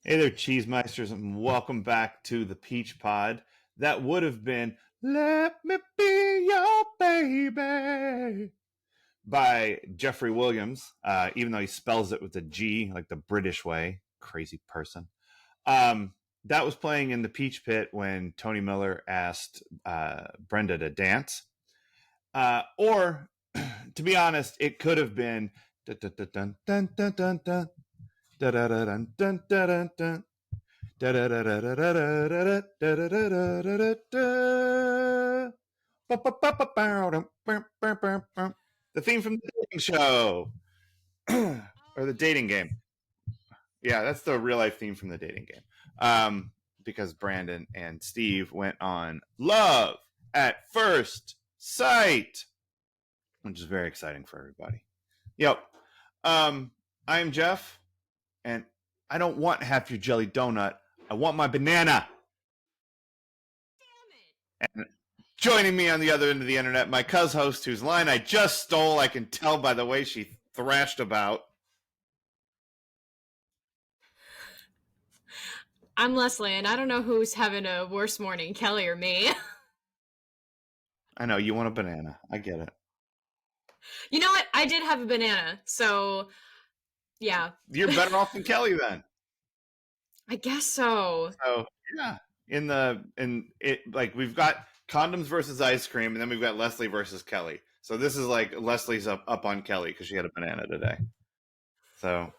Hey there, Cheesemeisters, and welcome back to the Peach Pod. That would have been Let Me Be Your Baby by Jeffrey Williams, even though he spells it with a G, like the British way. Crazy person. That was playing in the Peach Pit when Tony Miller asked Brenda to dance. Or, to be honest, it could have been dun dun dun dun dun dun dun dun dun dun dun dun. The theme from the dating show or the dating game. Yeah, that's the real life theme from the dating game. Because Brandon and Steve went on Love at First Sight, which is very exciting for everybody. Yep. I'm Jeff, and I don't want half your jelly donut. I want my banana. And joining me on the other end of the internet, my host, whose line I just stole, I can tell by the way she thrashed about. I'm Leslie, and I don't know who's having a worse morning, Kelly or me. I know, you want a banana. I get it. You know what? I did have a banana, so yeah. You're better off than Kelly then. I guess so. So yeah. We've got condoms versus ice cream, and then we've got Leslie versus Kelly. So this is like Leslie's up on Kelly because she had a banana today. So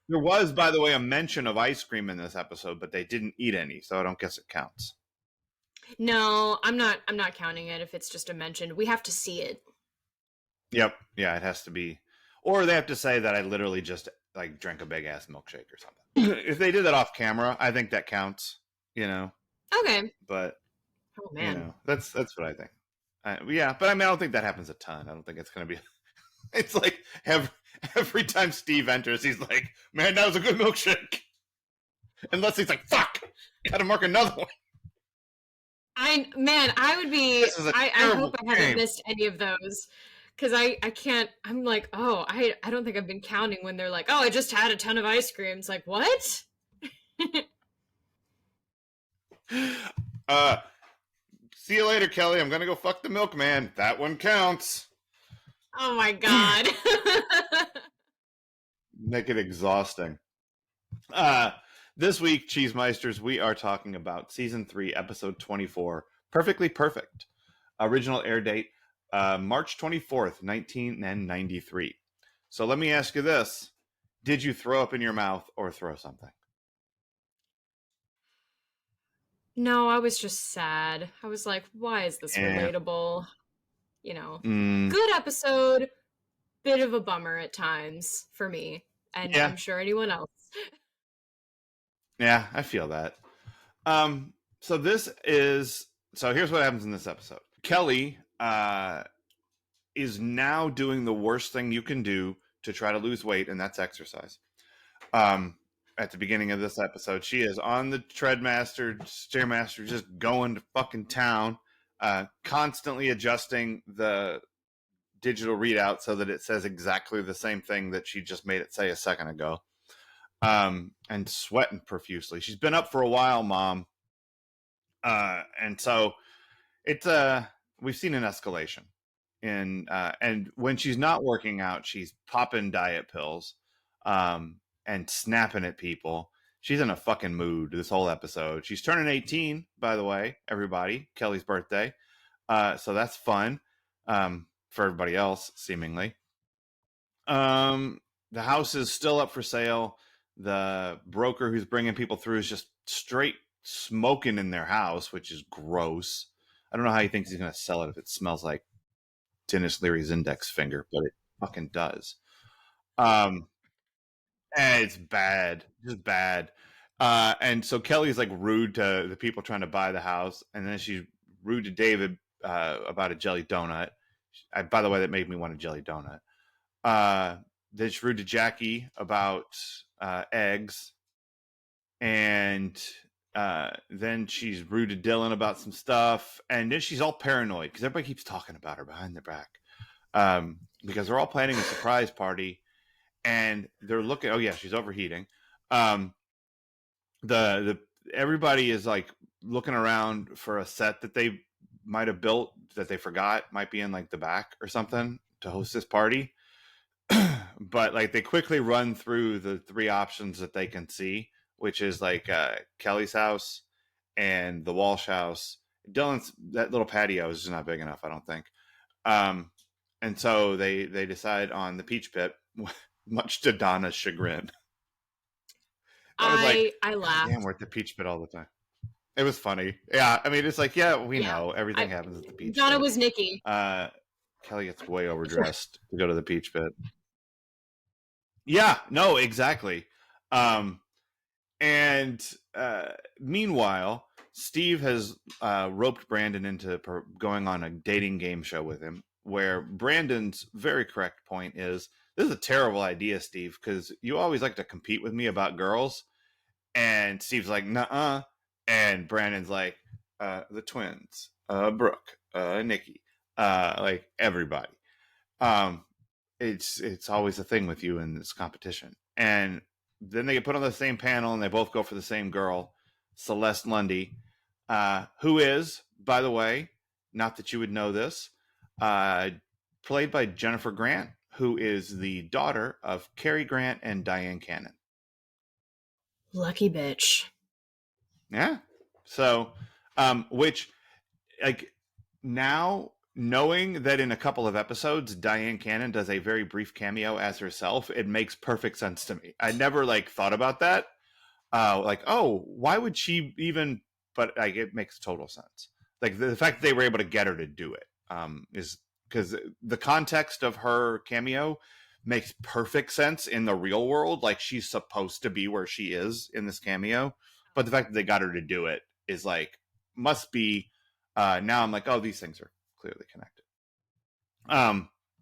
there was, by the way, a mention of ice cream in this episode, but they didn't eat any, so I don't guess it counts. No, I'm not counting it if it's just a mention. We have to see it. Yep. Yeah, it has to be. Or they have to say that I literally just like drank a big ass milkshake or something. If they did that off camera, I think that counts, you know. Okay. But oh man, you know, that's what I think. Yeah, but I mean, I don't think that happens a ton. I don't think it's going to be. It's like every time Steve enters, he's like, "Man, that was a good milkshake," and Leslie's like, "Fuck, gotta mark another one." I would be. I hope I haven't missed any of those. Because I can't, I'm like, oh, I don't think I've been counting when they're like, oh, I just had a ton of ice cream. It's like, what? See you later, Kelly. I'm going to go fuck the milkman. That one counts. Oh my God. Make it exhausting. This week, Cheesemeisters, we are talking about Season 3, Episode 24, Perfectly Perfect. Original air date, March 24th, 1993. So let me ask you this. Did you throw up in your mouth or throw something? No, I was just sad. I was like, why is this relatable? You know, good episode, bit of a bummer at times for me, and I'm sure anyone else. Yeah, I feel that. So here's what happens in this episode. Kelly is now doing the worst thing you can do to try to lose weight, and that's exercise. At the beginning of this episode, she is on the Stairmaster, just going to fucking town, constantly adjusting the digital readout so that it says exactly the same thing that she just made it say a second ago. And sweating profusely. She's been up for a while, Mom. And so it's we've seen an escalation. And when she's not working out, she's popping diet pills, and snapping at people. She's in a fucking mood this whole episode. She's turning 18, by the way, everybody. Kelly's birthday. So that's fun, for everybody else, seemingly. The house is still up for sale. The broker who's bringing people through is just straight smoking in their house, which is gross. I don't know how he thinks he's going to sell it if it smells like Dennis Leary's index finger, but it fucking does. And it's bad, just bad. And so Kelly's like rude to the people trying to buy the house, and then she's rude to David about a jelly donut. By the way, that made me want a jelly donut. Then she's rude to Jackie about eggs, and then she's rude to Dylan about some stuff, and then she's all paranoid because everybody keeps talking about her behind their back, because they're all planning a surprise party, and they're looking. Oh yeah, she's overheating. the everybody is like looking around for a set that they might have built that they forgot might be in like the back or something to host this party. But like they quickly run through the three options that they can see, which is like Kelly's house and the Walsh house. Dylan's that little patio is just not big enough, I don't think. Um, and so they decide on the Peach Pit, much to Donna's chagrin. I was like, I God laughed. damn, we're at the Peach Pit all the time. It was funny. Yeah, I mean, it's like, yeah, we Yeah. know everything happens at the Peach Donna Pit. was Nikki. Kelly gets way overdressed to go to the Peach Pit. Yeah, no, exactly. Um, and meanwhile, Steve has roped Brandon into going on a dating game show with him, where Brandon's very correct point is, this is a terrible idea, Steve, because you always like to compete with me about girls. And Steve's like, nuh-uh. And Brandon's like, the twins, Brooke, Nikki, like everybody. Um, it's always a thing with you in this competition. And then they get put on the same panel and they both go for the same girl, Celeste Lundy, who is, by the way, not that you would know this, played by Jennifer Grant, who is the daughter of Cary Grant and Diane Cannon. Lucky bitch. Yeah. So, which, like, now knowing that in a couple of episodes Diane Cannon does a very brief cameo as herself, it makes perfect sense to me. I never like thought about that. Like, oh, why would she even? But like, it makes total sense. Like the fact that they were able to get her to do it is because the context of her cameo makes perfect sense in the real world. Like she's supposed to be where she is in this cameo, but the fact that they got her to do it is like must be. Now I'm like, oh, these things are clearly connected.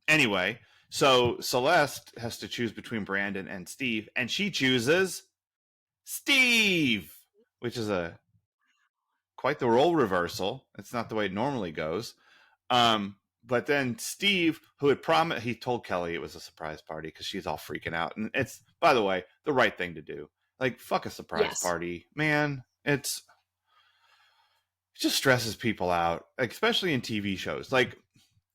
Anyway, so Celeste has to choose between Brandon and Steve, and she chooses Steve, which is a quite the role reversal. It's not the way it normally goes. But then Steve, who had promised, he told Kelly it was a surprise party because she's all freaking out, and it's, by the way, the right thing to do. Like, fuck a surprise party, man. It just stresses people out, like, especially in TV shows. Like,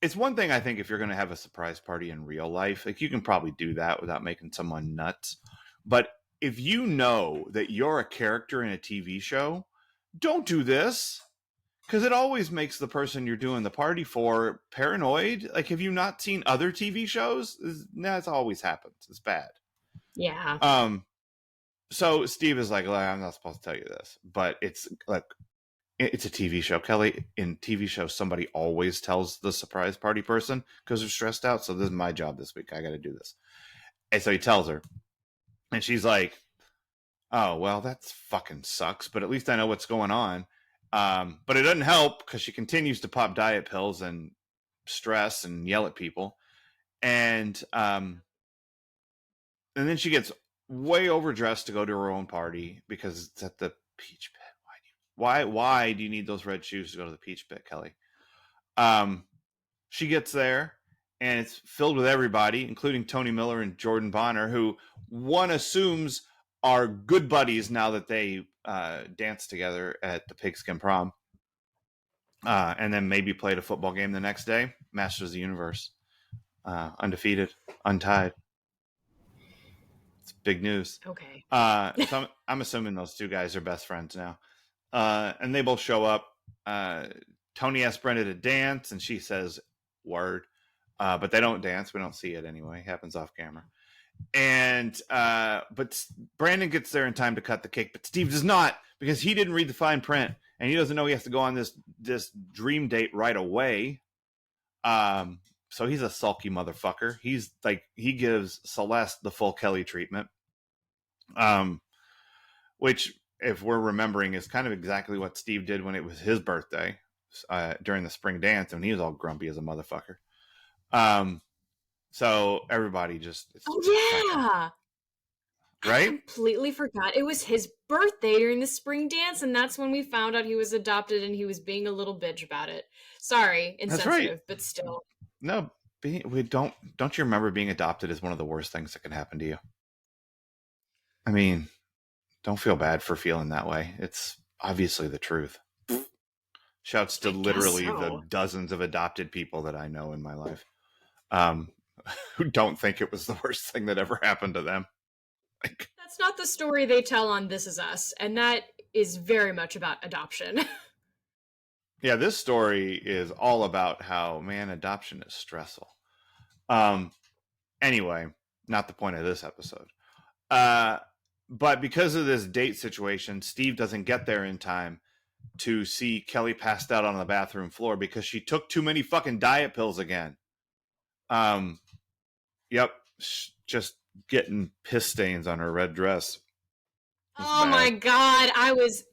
it's one thing I think if you're going to have a surprise party in real life, like you can probably do that without making someone nuts. But if you know that you're a character in a TV show, don't do this because it always makes the person you're doing the party for paranoid. Like, have you not seen other TV shows? That's always happens. It's bad. Yeah. So Steve is like, I'm not supposed to tell you this, but it's like, it's a TV show, Kelly. In TV shows, somebody always tells the surprise party person because they're stressed out. So this is my job this week. I got to do this. And so he tells her, and she's like, "Oh well, that's fucking sucks. But at least I know what's going on." But it doesn't help because she continues to pop diet pills and stress and yell at people, and then she gets way overdressed to go to her own party because it's at the Peach Pit. Why do you need those red shoes to go to the Peach Pit, Kelly? She gets there and it's filled with everybody, including Tony Miller and Jordan Bonner, who one assumes are good buddies now that they danced together at the Pigskin Prom, and then maybe played a football game the next day. Masters of the Universe, undefeated, untied. It's big news. Okay. So I'm assuming those two guys are best friends now. And they both show up. Tony asks Brenda to dance, and she says, word. But they don't dance. We don't see it anyway. It happens off camera. And but Brandon gets there in time to cut the cake, but Steve does not because he didn't read the fine print and he doesn't know he has to go on this dream date right away. So he's a sulky motherfucker. He's like, he gives Celeste the full Kelly treatment. Which, if we're remembering, is kind of exactly what Steve did when it was his birthday during the spring dance, and he was all grumpy as a motherfucker. So everybody just, yeah, right? I completely forgot it was his birthday during the spring dance, and that's when we found out he was adopted, and he was being a little bitch about it. Sorry, insensitive, right. But still. No, we don't you remember being adopted is one of the worst things that can happen to you? I mean, Don't feel bad for feeling that way. It's obviously the truth. Shouts to I guess literally the so. dozens of adopted people that I know in my life, um, who don't think it was the worst thing that ever happened to them. Like, That's not the story they tell on This Is Us, and that is very much about adoption. yeah, this story is all about how, man, adoption is stressful. Um, anyway, not the point of this episode. Uh, but because of this date situation, Steve doesn't get there in time to see Kelly passed out on the bathroom floor because she took too many fucking diet pills again. Um, yep, just getting piss stains on her red dress. It's Oh my bad. god,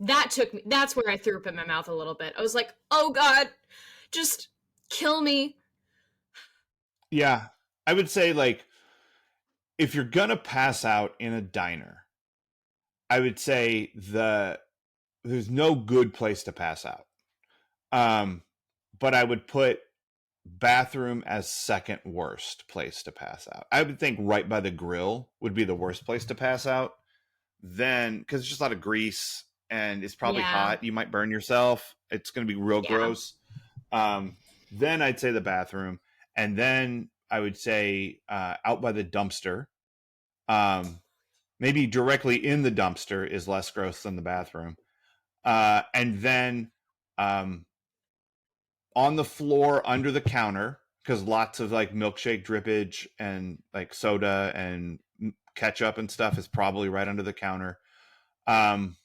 that's where I threw up in my mouth a little bit. I was like, oh god, just kill me. Yeah, I would say like if you're gonna pass out in a diner, I would say there's no good place to pass out. Um, but I would put bathroom as second worst place to pass out. I would think right by the grill would be the worst place to pass out. Then, because it's just a lot of grease and it's probably Yeah, hot, you might burn yourself. It's going to be real yeah. gross. Then I'd say the bathroom, and then I would say out by the dumpster. Um, Maybe directly in the dumpster is less gross than the bathroom. And then um, on the floor under the counter, because lots of like milkshake drippage and like soda and ketchup and stuff is probably right under the counter. Um,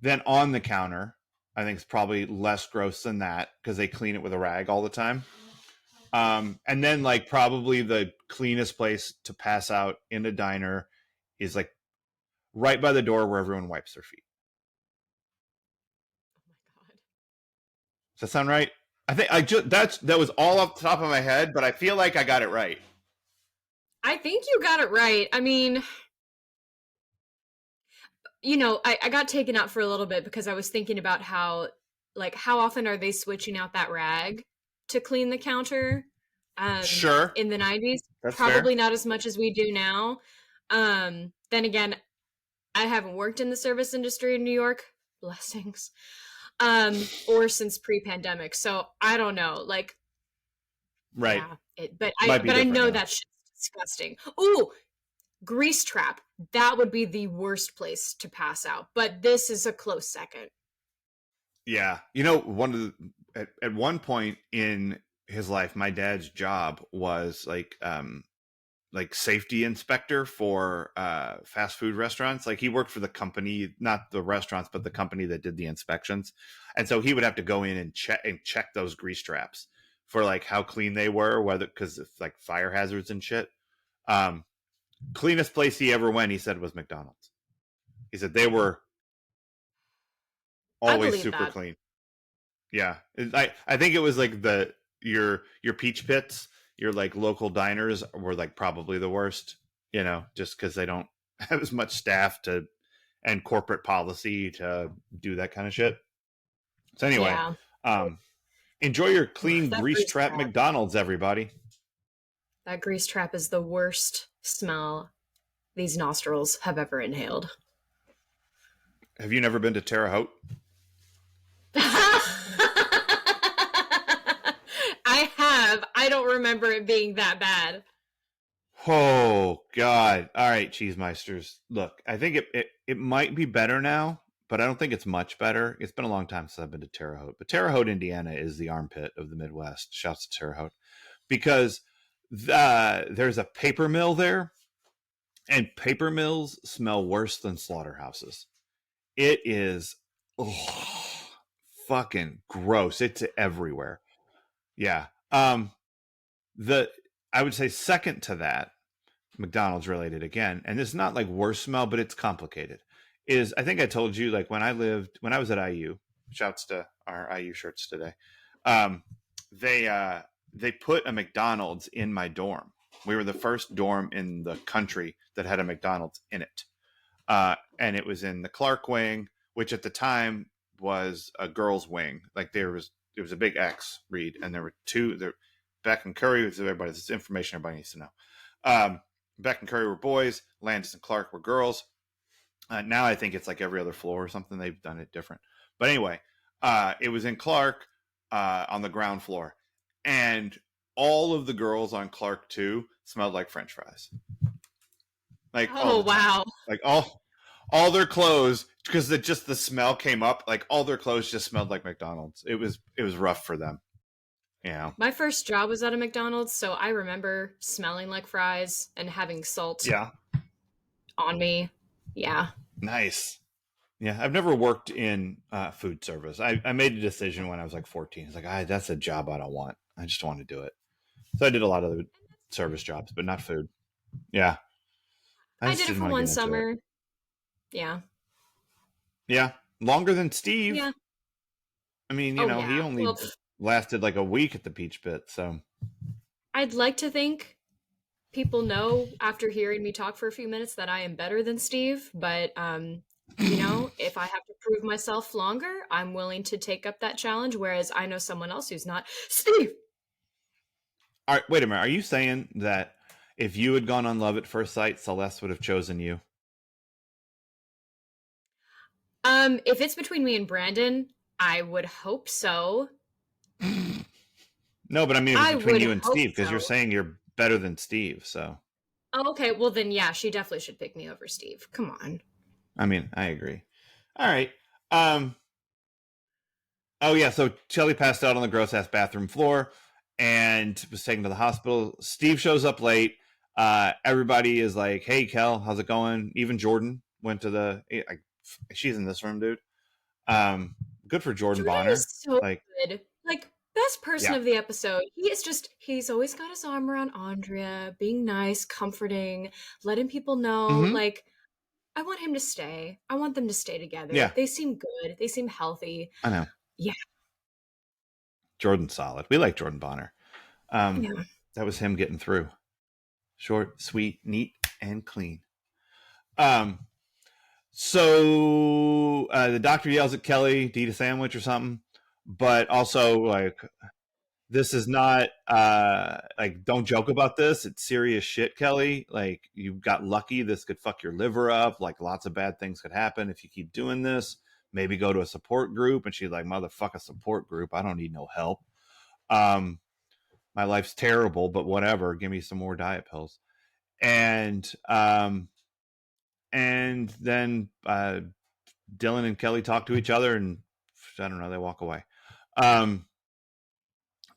then on the counter, I think it's probably less gross than that because they clean it with a rag all the time. And then like probably the cleanest place to pass out in a diner is like right by the door where everyone wipes their feet. Oh my god. Does that sound right? I think that was all off the top of my head, but I feel like I got it right. I think you got it right. I mean, I got taken out for a little bit because I was thinking about how often are they switching out that rag to clean the counter Sure, in the 90s? that's fair. Probably not as much as we do now. Then again, I haven't worked in the service industry in New York, blessings, or since pre-pandemic. So I don't know. Like, Right, yeah, might be but I different know now. that shit's disgusting. Ooh, grease trap. That would be the worst place to pass out. But this is a close second. Yeah, you know, at one point in his life, my dad's job was like safety inspector for fast food restaurants. Like he worked for the company, not the restaurants, but the company that did the inspections. And so he would have to go in and check those grease traps for like how clean they were, whether because of like fire hazards and shit. Um, Cleanest place he ever went, he said, was McDonald's. He said they were I always believe super that. clean. Yeah, I think it was like your peach pits, your like local diners were like probably the worst. You know, just because they don't have as much staff to and corporate policy to do that kind of shit. So anyway, Yeah. um, enjoy your Oof, clean that grease grease trap trap. McDonald's, everybody. That grease trap is the worst smell these nostrils have ever inhaled. Have you never been to Terre Haute? I have. I don't remember it being that bad. Oh God! All right, Cheesemeisters. Look, I think it might be better now, but I don't think it's much better. It's been a long time since I've been to Terre Haute, but Terre Haute, Indiana, is the armpit of the Midwest. Shouts to Terre Haute because there's a paper mill there, and paper mills smell worse than slaughterhouses. It is fucking gross. It's everywhere. Yeah. The I would say second to that, McDonald's related again, and it's not like worst smell, but it's complicated. Is I think I told you like when I was at IU. Shouts to our IU shirts today. Um, they put a McDonald's in my dorm. We were the first dorm in the country that had a McDonald's in it, and it was in the Clark wing, which at the time was a girls' wing. Like there was a big X read, and there were two. There, Beck and Curry was everybody. This is information everybody needs to know. Beck and Curry were boys. Landis and Clark were girls. Now I think it's like every other floor or something. They've done it different. But anyway, it was in Clark on the ground floor. And all of the girls on Clark 2 smelled like French fries. Like all Oh the time. wow. Like all their clothes, because just the smell came up, like all their clothes just smelled like McDonald's. It was rough for them. Yeah. My first job was at a McDonald's, so I remember smelling like fries and having salt Yeah. on me. Yeah. Nice. Yeah, I've never worked in food service. I made a decision when I was like 14. It's like, that's a job I don't want. I just want to do it. So I did a lot of the service jobs, but not food. Yeah. I I just did it didn't for want to one get into it. summer. Yeah. Yeah. Longer than Steve. Yeah. I mean, Oh he yeah. Well, only lasted like a week at the Peach Pit. So I'd like to think people know after hearing me talk for a few minutes that I am better than Steve, but if I have to prove myself longer, I'm willing to take up that challenge, whereas I know someone else who's not. Steve. all right, wait a minute. Are you saying that if you had gone on Love at First Sight, Celeste would have chosen you? If it's between me and Brandon, I would hope so. No, but I mean, if it's I between would you and hope Steve, because you're so. saying you're better than Steve. So, Oh, okay, well then, yeah, she definitely should pick me over Steve. Come on. I mean, I agree. All right. Um. Oh yeah. So Shelly passed out on the gross ass bathroom floor and was taken to the hospital. Steve shows up late. Everybody is like, "Hey, Kel, how's it going?" Even Jordan went to the. She's in this room, dude. Good for Jordan Jordan Bonner. is so Like, good. Like, best person yeah. of the episode. He's always got his arm around Andrea, being nice, comforting, letting people know, Mm-hmm. like, I want him to stay. I want them to stay together. Yeah, They seem good. They seem healthy. I know. Yeah. Jordan's solid. We like Jordan Bonner. Yeah. That was him getting through. Short, sweet, neat, and clean. Um, so the doctor yells at Kelly to eat a sandwich or something, but also like, this is not like, don't joke about this. It's serious shit, Kelly. Like, you got lucky. This could fuck your liver up. Like, lots of bad things could happen if you keep doing this. Maybe go to a support group. And she's like, motherfuck a support group. I don't need no help. My life's terrible, but whatever. Give me some more diet pills. And then Dylan and Kelly talk to each other, and I don't know, they walk away.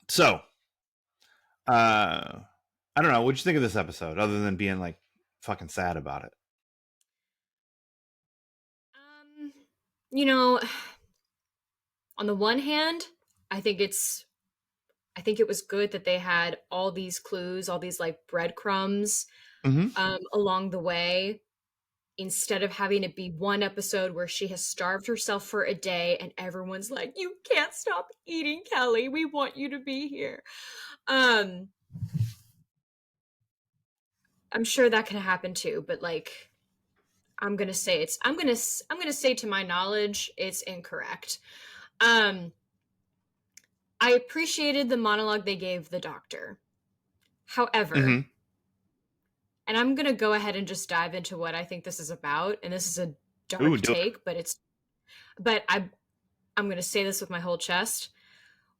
So I don't know. What'd you think of this episode, other than being like fucking sad about it? You know, on the one hand, I think it was good that they had all these clues, all these like breadcrumbs along the way, instead of having it be one episode where she has starved herself for a day and everyone's like, you can't stop eating, Kelly. We want you to be here. I'm sure that can happen too, but like, I'm gonna say to my knowledge, it's incorrect. I appreciated the monologue they gave the doctor. However, and I'm gonna go ahead and just dive into what I think this is about, and this is a dark take, but I'm gonna say this with my whole chest.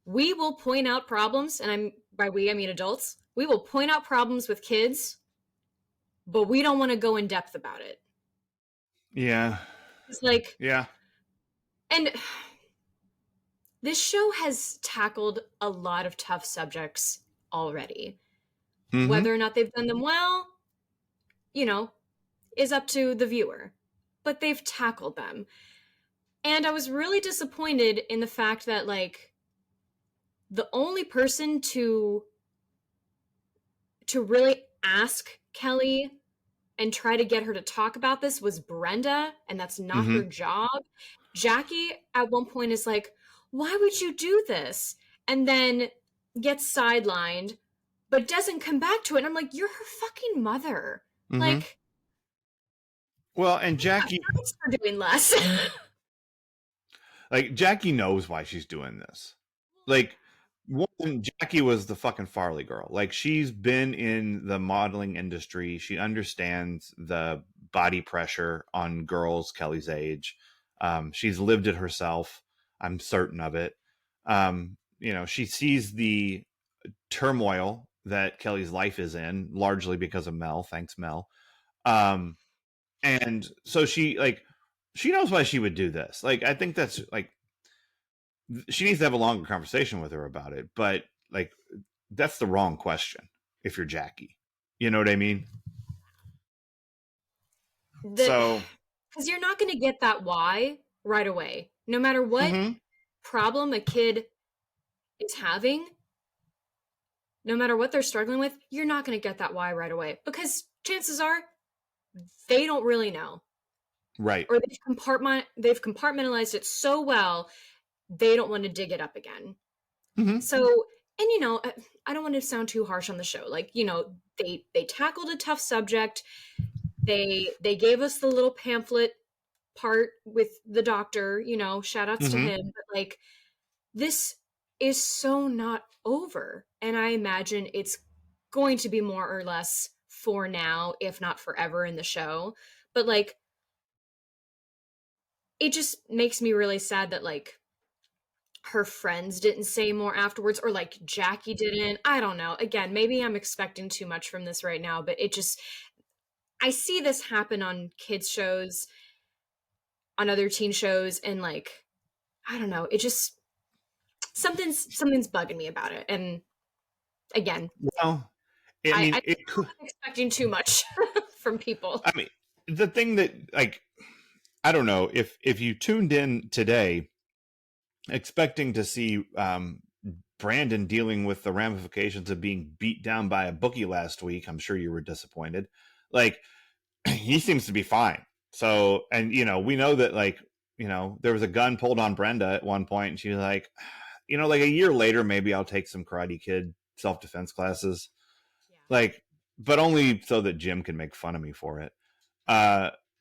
We will point out problems, and by we I mean adults. We will point out problems with kids, but we don't want to go in depth about it. Yeah. It's like, yeah. And this show has tackled a lot of tough subjects already. Whether or not they've done them well, is up to the viewer. But they've tackled them. And I was really disappointed in the fact that, like, the only person to really ask Kelly and try to get her to talk about this was Brenda, and that's not her job. Jackie at one point is like, why would you do this? And then gets sidelined, but doesn't come back to it. And I'm like, you're her fucking mother. Like, well, and Jackie, thanks for doing less. like, Jackie knows why she's doing this. Like, Jackie was the fucking Farley girl. Like, she's been in the modeling industry. She understands the body pressure on girls Kelly's age. She's lived it herself. I'm certain of it. She sees the turmoil that Kelly's life is in, largely because of Mel. Thanks, Mel. And so she knows why she would do this. Like, I think that's like, she needs to have a longer conversation with her about it. But like, that's the wrong question if you're Jackie. You know what I mean? So, because you're not going to get that why right away. No matter what problem a kid is having, no matter what they're struggling with, you're not going to get that why right away, because chances are they don't really know. Right. Or they've compartmentalized it so well, they don't want to dig it up again. So, and I don't want to sound too harsh on the show. Like, they tackled a tough subject. They gave us the little pamphlet part with the doctor, shout outs to him. But like, this is so not over. And I imagine it's going to be more or less for now, if not forever, in the show. But like, it just makes me really sad that like her friends didn't say more afterwards, or like Jackie didn't. I don't know. Again, maybe I'm expecting too much from this right now, but I see this happen on kids shows, on other teen shows, and like, I don't know, it just, something's bugging me about it. And again, well, I'm expecting too much from people. I mean, the thing that, like, I don't know if you tuned in today expecting to see Brandon dealing with the ramifications of being beat down by a bookie last week, I'm sure you were disappointed. Like, he seems to be fine. So, and we know that, like, there was a gun pulled on Brenda at one point, and she was like, like a year later, maybe I'll take some Karate Kid self-defense classes. Yeah. Like, but only so that Jim can make fun of me for it.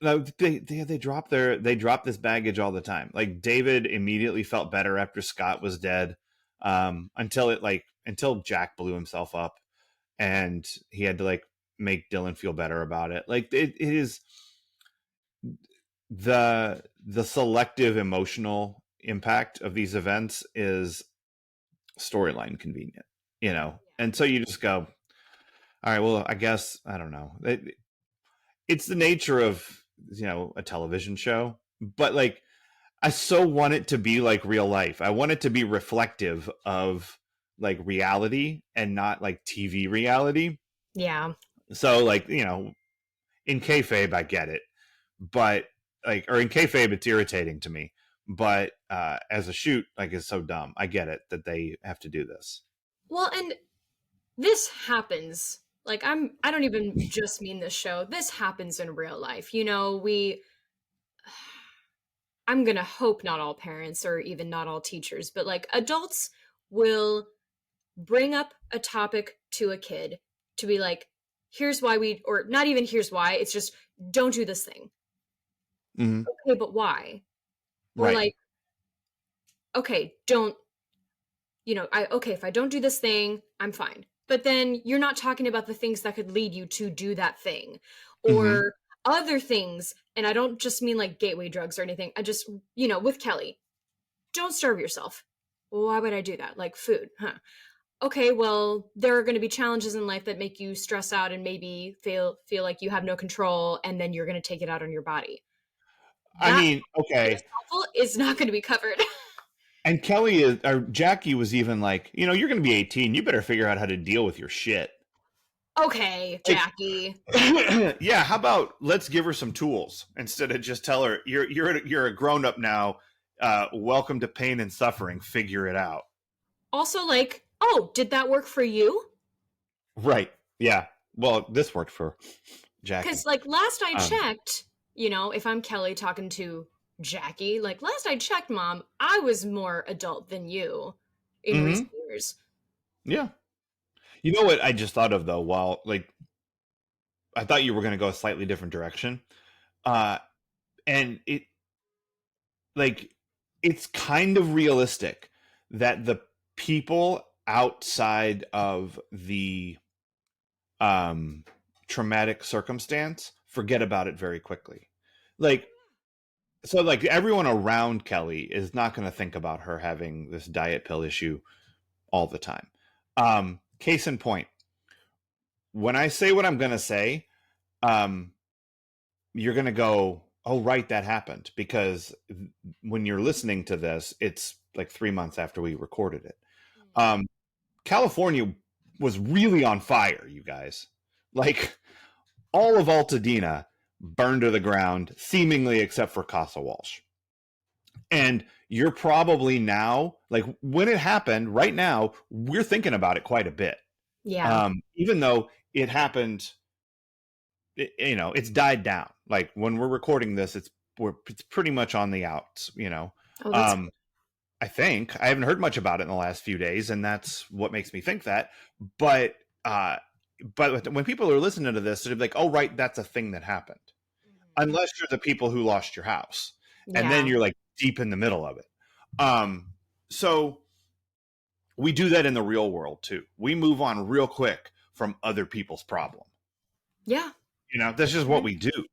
They drop this baggage all the time. Like, David immediately felt better after Scott was dead, until Jack blew himself up, and he had to like make Dylan feel better about it. Like, it is the selective emotional impact of these events is storyline convenient, and so you just go, all right, well, I guess, I don't know. It's the nature of, a television show, but like, I so want it to be like real life. I want it to be reflective of like reality and not like TV reality. Yeah. So like, in kayfabe, I get it, but like, or in kayfabe, it's irritating to me, but as a shoot, like, it's so dumb. I get it that they have to do this. Well, and this happens. Like, I don't even just mean this show. This happens in real life. I'm going to hope not all parents or even not all teachers, but like, adults will bring up a topic to a kid to be like, here's why or not even here's why, it's just, don't do this thing. Okay, but why? Or right. Like, okay, don't, if I don't do this thing, I'm fine. But then you're not talking about the things that could lead you to do that thing, or other things. And I don't just mean like gateway drugs or anything. I just, with Kelly, don't starve yourself. Well, why would I do that? Like, food, huh? Okay, well, there are going to be challenges in life that make you stress out and maybe feel like you have no control, and then you're going to take it out on your body. I mean, okay, is not going to be covered. And Jackie was even like, you're going to be 18. You better figure out how to deal with your shit. Okay, Jackie. Yeah, how about let's give her some tools instead of just tell her you're a grown up now. Welcome to pain and suffering. Figure it out. Also, like, oh, did that work for you? Right. Yeah. Well, this worked for Jackie. Because like last I checked, if I'm Kelly talking to Jackie, like, last I checked, Mom, I was more adult than you in recent years. Yeah. You know what I just thought of, though, while like I thought you were going to go a slightly different direction. And it's kind of realistic that the people outside of the traumatic circumstance forget about it very quickly. Like, so like everyone around Kelly is not going to think about her having this diet pill issue all the time. Case in point, when I say what I'm going to say, um, you're going to go, oh, right, that happened. Because when you're listening to this, it's like 3 months after we recorded it. California was really on fire, you guys. Like, all of Altadena burned to the ground, seemingly except for Casa Walsh. And you're probably now, like when it happened, right now, we're thinking about it quite a bit. Yeah. Even though it happened, it's died down. Like when we're recording this, it's pretty much on the outs. Oh, that's I think I haven't heard much about it in the last few days, and that's what makes me think that. But when people are listening to this, they're like, "Oh, right, that's a thing that happened." Unless you're the people who lost your house, and then yeah. you're like deep in the middle of it. So we do that in the real world too. We move on real quick from other people's problem. Yeah. That's just what we do.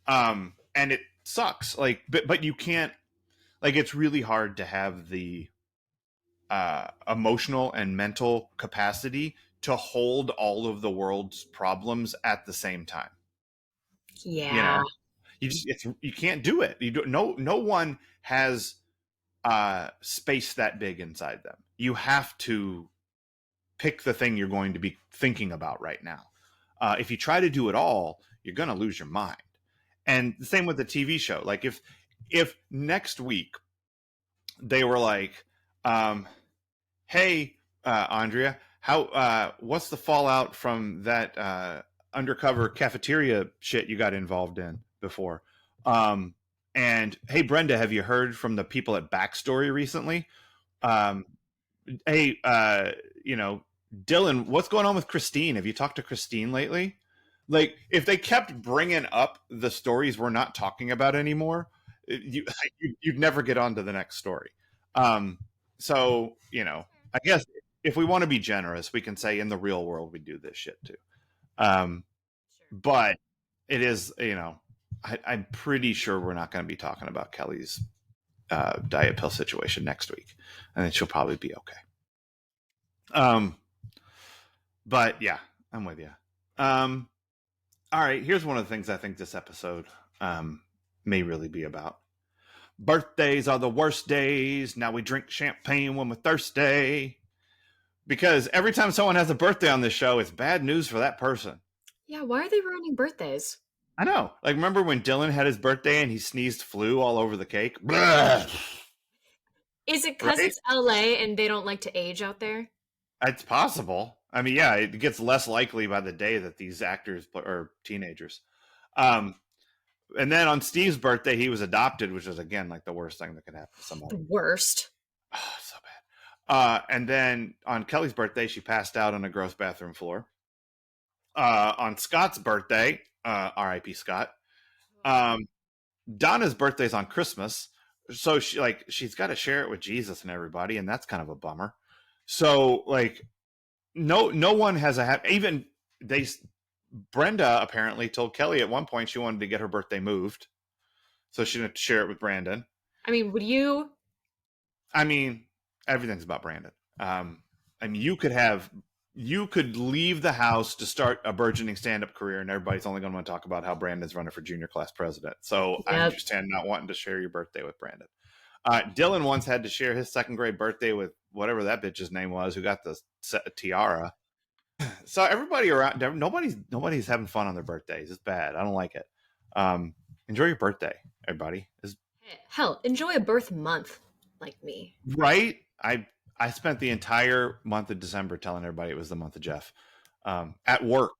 And it sucks. Like, but you can't. Like, it's really hard to have the emotional and mental capacity to hold all of the world's problems at the same time. Yeah. You can't do it. No one has space that big inside them. You have to pick the thing you're going to be thinking about right now. If you try to do it all, you're going to lose your mind. And the same with the TV show. Like if next week they were like, hey, Andrea, what's the fallout from that undercover cafeteria shit you got involved in before? And hey, Brenda, have you heard from the people at Backstory recently? Um, hey, Dylan, what's going on with Christine? Have you talked to Christine lately? Like, if they kept bringing up the stories we're not talking about anymore, you'd never get on to the next story. So, I guess if we want to be generous, we can say in the real world we do this shit too. But it is, I'm pretty sure we're not going to be talking about Kelly's diet pill situation next week. I think she'll probably be okay. But yeah, I'm with you. All right, here's one of the things I think this episode may really be about. Birthdays are the worst days. Now we drink champagne when we're thirsty. Because every time someone has a birthday on this show, it's bad news for that person. Yeah, why are they ruining birthdays? I know. Like, remember when Dylan had his birthday and he sneezed flu all over the cake? Blah! Is it because it's LA and they don't like to age out there? It's possible. I mean, yeah, it gets less likely by the day that these actors are teenagers. And then on Steve's birthday, he was adopted, which is, again, like the worst thing that could happen to somebody. The worst. Oh, so bad. And then on Kelly's birthday, she passed out on a gross bathroom floor. On Scott's birthday, R.I.P. Scott. Donna's birthday's on Christmas, so she's got to share it with Jesus and everybody, and that's kind of a bummer. So like, no one has even Brenda apparently told Kelly at one point she wanted to get her birthday moved, so she didn't share it with Brandon. I mean, would you? I mean, everything's about Brandon. I mean, you could leave the house to start a burgeoning stand-up career, and everybody's only going to want to talk about how Brandon's running for junior class president. So yep. I understand not wanting to share your birthday with Brandon. Dylan once had to share his second grade birthday with whatever that bitch's name was, who got the tiara. So everybody around, nobody's having fun on their birthdays. It's bad. I don't like it. Enjoy your birthday, everybody. Hell, enjoy a birth month like me. Right? I spent the entire month of December telling everybody it was the month of Jeff. At work,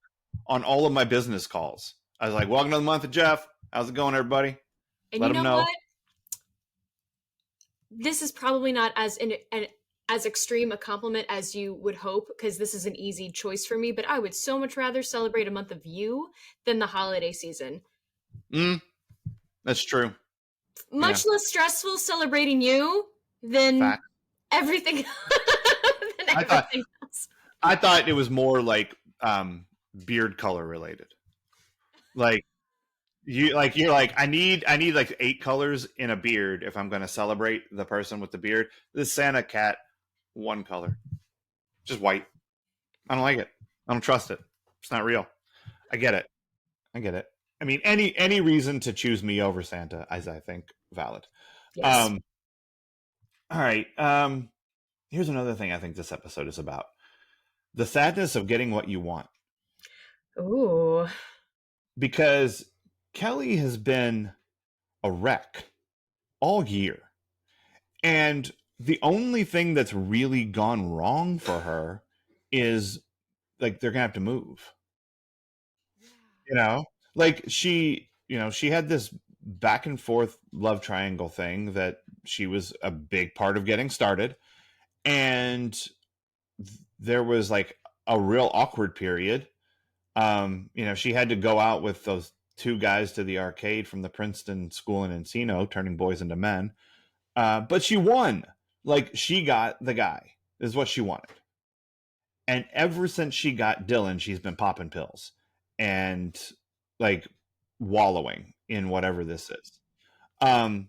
on all of my business calls. I was like, welcome to the month of Jeff. How's it going, everybody? And let them know. What? This is probably not as as extreme a compliment as you would hope, because this is an easy choice for me, but I would so much rather celebrate a month of you than the holiday season. That's true. Much less stressful celebrating you than everything, else. I thought it was more like beard color related. Like, you're like I need like 8 colors in a beard if I'm going to celebrate the person with the beard. This Santa cat, one color, just white. I don't like it. I don't trust it. It's not real. I get it. I get it. I mean, any reason to choose me over Santa is, I think, valid. Yes. Um, all right. Here's another thing I think this episode is about: the sadness of getting what you want. Ooh. Because Kelly has been a wreck all year. And the only thing that's really gone wrong for her is like they're gonna have to move. You know? Like she had this back and forth love triangle thing that she was a big part of getting started. And there was like a real awkward period. She had to go out with those two guys to the arcade from the Princeton school in Encino, turning boys into men. But she won. Like she got the guy, is what she wanted. And ever since she got Dylan, she's been popping pills and like wallowing in whatever this is. Um,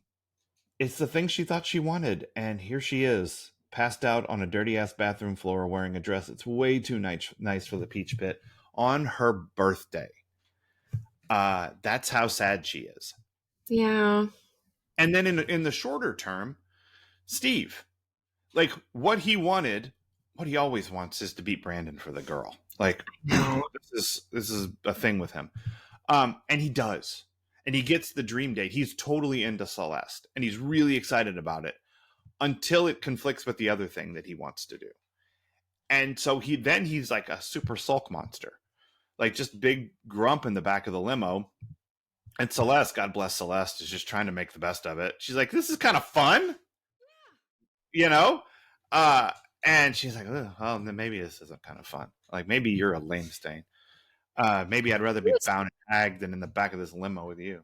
it's the thing she thought she wanted, and here she is, passed out on a dirty ass bathroom floor wearing a dress that's way too nice for the Peach Pit on her birthday. That's how sad she is. Yeah. And then in the shorter term, Steve, like what he always wants is to beat Brandon for the girl. Like No. this is a thing with him. And he does. And he gets the dream date. He's totally into Celeste and he's really excited about it until it conflicts with the other thing that he wants to do. And so he's like a super sulk monster. Like just big grump in the back of the limo. And Celeste, God bless Celeste, is just trying to make the best of it. She's like, this is kind of fun, you know? Uh, and she's like, oh, well, then maybe this isn't kind of fun. Like maybe you're a lame stain. Maybe I'd rather be bound and tagged than in the back of this limo with you.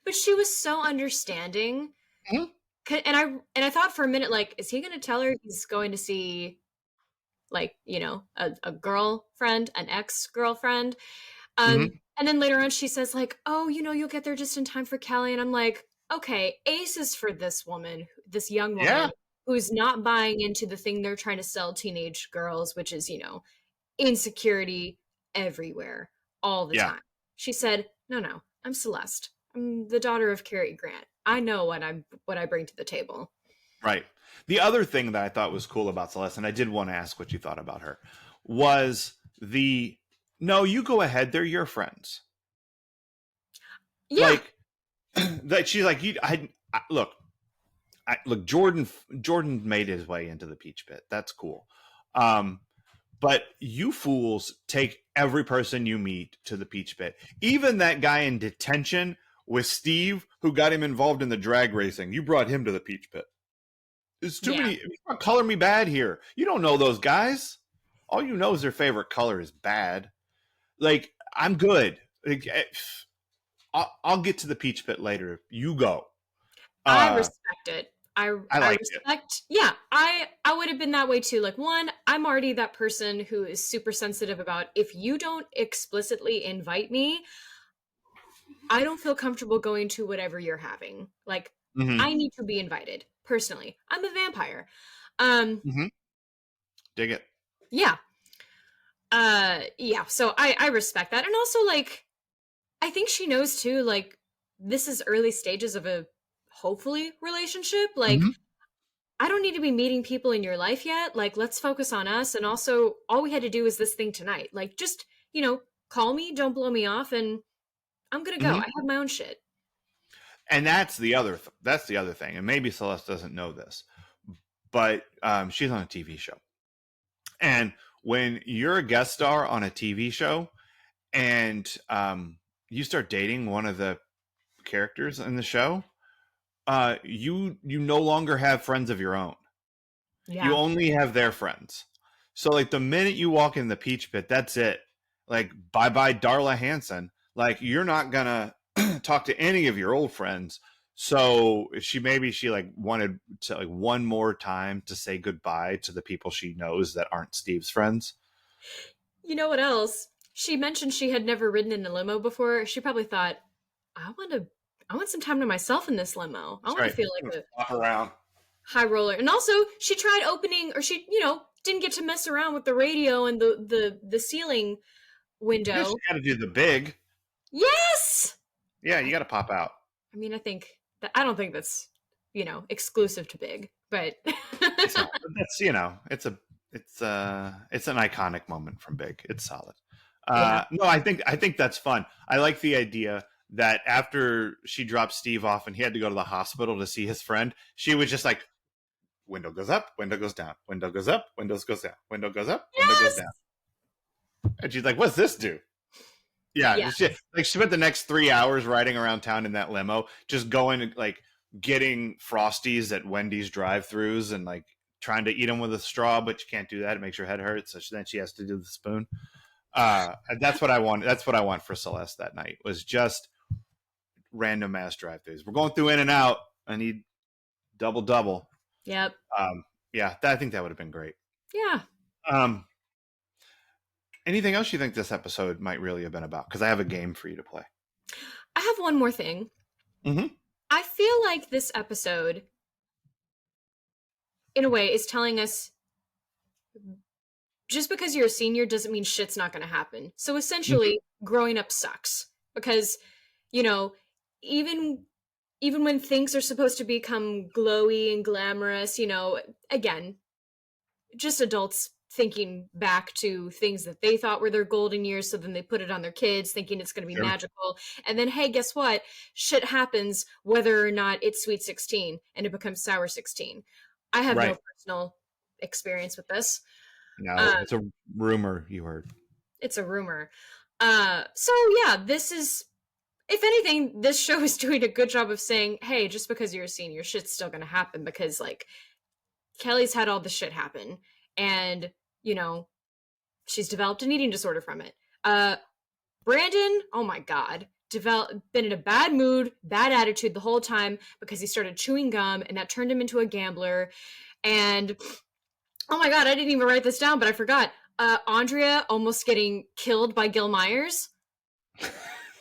But she was so understanding. Mm-hmm. And I thought for a minute, like, is he going to tell her he's going to see, like, a girlfriend, an ex-girlfriend? Mm-hmm. And then later on she says, like, oh, you'll get there just in time for Kelly. And I'm like, okay, ace is for this woman, this young Yeah. woman who's not buying into the thing they're trying to sell teenage girls, which is, insecurity everywhere all the Yeah. time. She said, no, I'm Celeste. I'm the daughter of Cary Grant. I know what I bring to the table. Right. The other thing that I thought was cool about Celeste, and I did want to ask what you thought about her, was no, you go ahead. They're your friends. Yeah. Like that. She's like, look. Look, Jordan made his way into the Peach Pit. That's cool. But you fools take every person you meet to the Peach Pit. Even that guy in detention with Steve, who got him involved in the drag racing. You brought him to the Peach Pit. There's too many. Color me bad here. You don't know those guys. All you know is their favorite color is bad. Like, I'm good. Like, I'll get to the Peach Pit later. You go. I respect it. I like respect it. Yeah, I would have been that way too. Like, one, I'm already that person who is super sensitive about if you don't explicitly invite me, I don't feel comfortable going to whatever you're having. Like, I need to be invited personally. I'm a vampire. Dig it. Yeah. Yeah, so I respect that. And also, like, I think she knows too, like, this is early stages of a hopefully relationship. Like, I don't need to be meeting people in your life yet. Like, let's focus on us. And also, all we had to do is this thing tonight. Like, just, call me, don't blow me off, and I'm gonna go. I have my own shit. And that's the other thing. And maybe Celeste doesn't know this, but she's on a TV show. And when you're a guest star on a TV show and you start dating one of the characters in the show, you no longer have friends of your own. Yeah. You only have their friends. So like the minute you walk in the Peach Pit, that's it. Like bye Darla Hansen. Like you're not gonna talk to any of your old friends. So she like wanted to like one more time to say goodbye to the people she knows that aren't Steve's friends. You know what else? She mentioned she had never ridden in a limo before. She probably thought, I want some time to myself in this limo. I That's want to right. feel like a Flop around. high roller. And also, she tried opening, or she, didn't get to mess around with the radio and the ceiling Yeah, she window. got to do the big. Yes. Yeah, you got to pop out. I mean, I don't think that's, exclusive to Big, but It's not. But that's it's an iconic moment from Big. It's solid. yeah. No, I think that's fun. I like the idea that after she dropped Steve off and he had to go to the hospital to see his friend, she was just like, window goes up, window goes down, window goes up, windows goes down, window goes up, window goes Yes. down. And she's like, what's this do? Yeah, Yeah. she spent the next 3 hours riding around town in that limo, just going like getting Frosties at Wendy's drive-throughs and like trying to eat them with a straw, but you can't do that; it makes your head hurt. So then she has to do the spoon. That's what I want. That's what I want for Celeste that night. Was just random ass drive-throughs. We're going through In and Out. I need double double. Yep. Yeah, I think that would have been great. Yeah. Um, anything else you think this episode might really have been about? Because I have a game for you to play. I have one more thing. Mm-hmm. I feel like this episode, in a way, is telling us just because you're a senior doesn't mean shit's not going to happen. So essentially, growing up sucks because, you know, even when things are supposed to become glowy and glamorous, again, just adults thinking back to things that they thought were their golden years, so then they put it on their kids thinking it's going to be Sure. magical, and then hey, guess what, shit happens whether or not it's sweet 16 and it becomes sour 16. I have no personal experience with this. No, it's a rumor you heard. It's a rumor. So yeah, this is, if anything, this show is doing a good job of saying, hey, just because you're a senior, shit's still gonna happen, because like Kelly's had all this shit happen, and she's developed an eating disorder from it. Brandon, oh my god, been in a bad mood, bad attitude the whole time because he started chewing gum, and that turned him into a gambler. And oh my god, I didn't even write this down, but I forgot. Andrea almost getting killed by Gil Myers.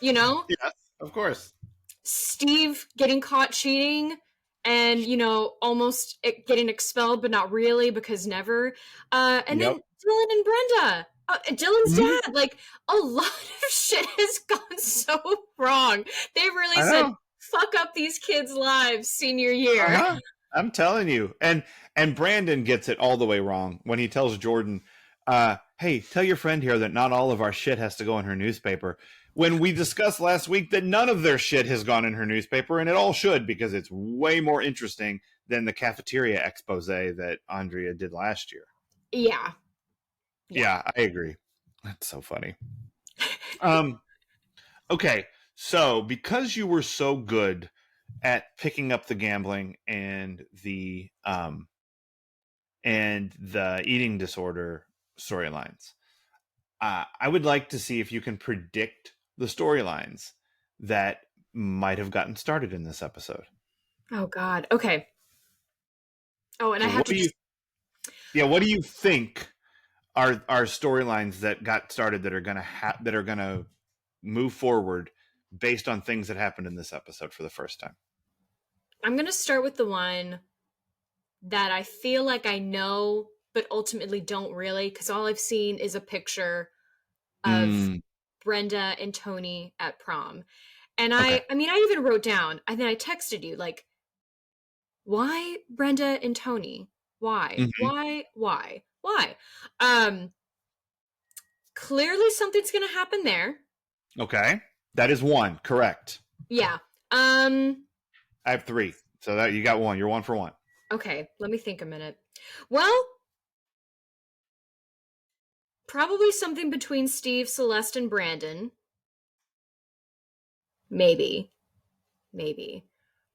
Yes, of course. Steve getting caught cheating and, almost getting expelled, but not really because never. And then Dylan and Brenda. Dylan's dad. Like, a lot of shit has gone so wrong. They really said, fuck up these kids' lives senior year. Uh-huh. I'm telling you. And Brandon gets it all the way wrong when he tells Jordan, hey, tell your friend here that not all of our shit has to go in her newspaper. When we discussed last week that none of their shit has gone in her newspaper, and it all should, because it's way more interesting than the cafeteria expose that Andrea did last year. Yeah. Yeah, I agree. That's so funny. Okay, so because you were so good at picking up the gambling and the eating disorder storylines, I would like to see if you can predict the storylines that might have gotten started in this episode. Oh God. Okay. Oh, and so I have to. What do you think are storylines that got started that are gonna move forward based on things that happened in this episode for the first time? I'm gonna start with the one that I feel like I know, but ultimately don't really, because all I've seen is a picture of Brenda and Tony at prom. And I mean, I even wrote down, and then I texted you, like, why Brenda and Tony? Why? Mm-hmm. Why? Clearly something's gonna happen there. Okay. That is one, correct. Yeah. I have three. So that you got one. You're one for one. Okay, let me think a minute. Well, probably something between Steve, Celeste, and Brandon. Maybe.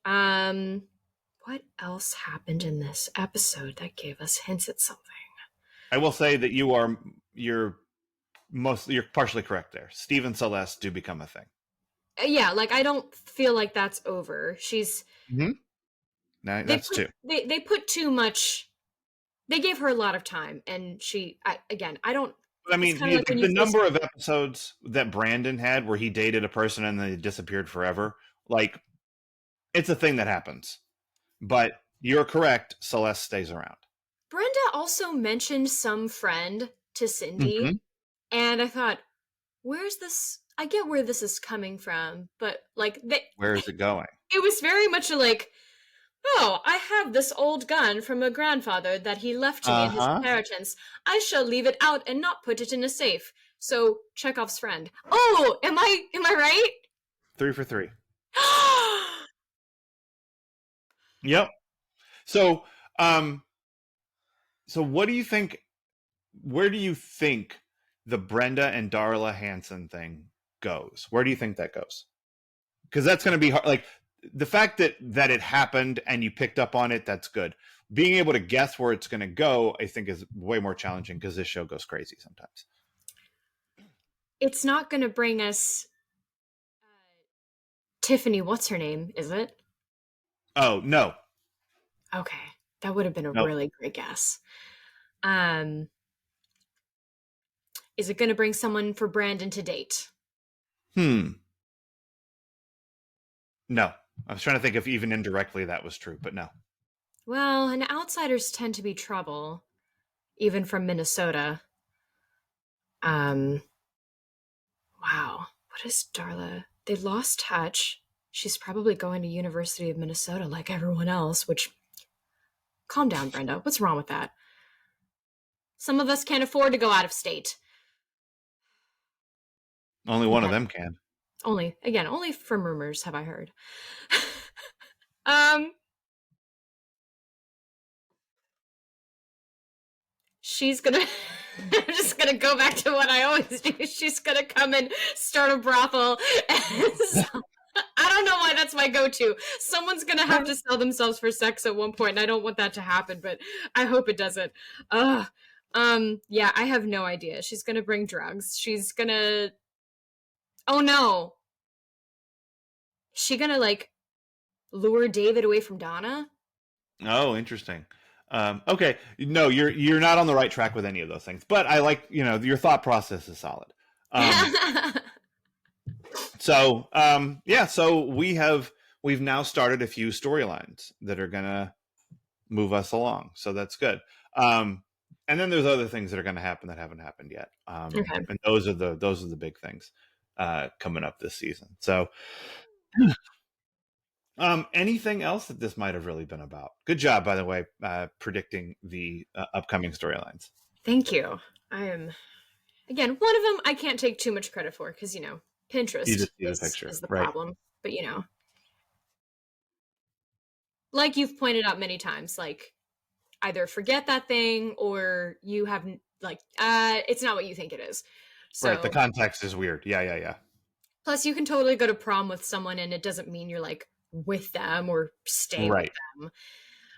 What else happened in this episode that gave us hints at something? I will say that you're partially correct there. Steve and Celeste do become a thing. Yeah, like I don't feel like that's over. She's No, that's two. They put too much. They gave her a lot of time, and I don't But I It's mean, kind of like when you the face. number of episodes that Brandon had where he dated a person and then they disappeared forever, like it's a thing that happens. But you're correct. Celeste stays around. Brenda also mentioned some friend to Cindy, Mm-hmm. and I thought, where's this? I get where this is coming from, but like Where is it going? it was very much like, oh, I have this old gun from a grandfather that he left to me in his Uh-huh. inheritance. I shall leave it out and not put it in a safe. So Chekhov's friend. Oh, am I right? 3 for 3. Yep. So, um, so what do you think? Where do you think the Brenda and Darla Hansen thing goes? Where do you think that goes? Because that's going to be hard. Like the fact that it happened and you picked up on it, that's good. Being able to guess where it's going to go, I think, is way more challenging because this show goes crazy sometimes. It's not going to bring us Tiffany, what's her name, is it? Oh no, Okay. That would have been a no. really great guess. Um, is it going to bring someone for Brandon to date? Hmm. No. I was trying to think if even indirectly that was true, but no. Well, and outsiders tend to be trouble, even from Minnesota. Um, wow. What is Darla? They lost touch. She's probably going to University of Minnesota like everyone else, which calm down, Brenda. What's wrong with that? Some of us can't afford to go out of state. Only one of Again, them can. only from rumors have I heard. um she's gonna I'm just gonna go back to what I always do. She's gonna come and start a brothel. I don't know why that's my go-to. Someone's gonna have to sell themselves for sex at one point, and I don't want that to happen, but I hope it doesn't. Ugh. Yeah, I have no idea. She's gonna bring drugs. She's gonna. Oh no, is she gonna like lure David away from Donna? Oh, interesting. Okay, no, you're not on the right track with any of those things. But I like your thought process is solid. Yeah, so we've now started a few storylines that are gonna move us along. So that's good. And then there's other things that are going to happen that haven't happened yet. Okay. And those are the big things coming up this season. So, anything else that this might have really been about? Good job, by the way, predicting the upcoming storylines. Thank you. I am again one of them. I can't take too much credit for because You Pinterest just see the is picture, the right? problem. But like you've pointed out many times, like either forget that thing or you have like it's not what you think it is. Right. The So context is weird. Yeah, yeah, yeah. plus you can totally go to prom with someone and it doesn't mean you're like with them or stay with Right. them.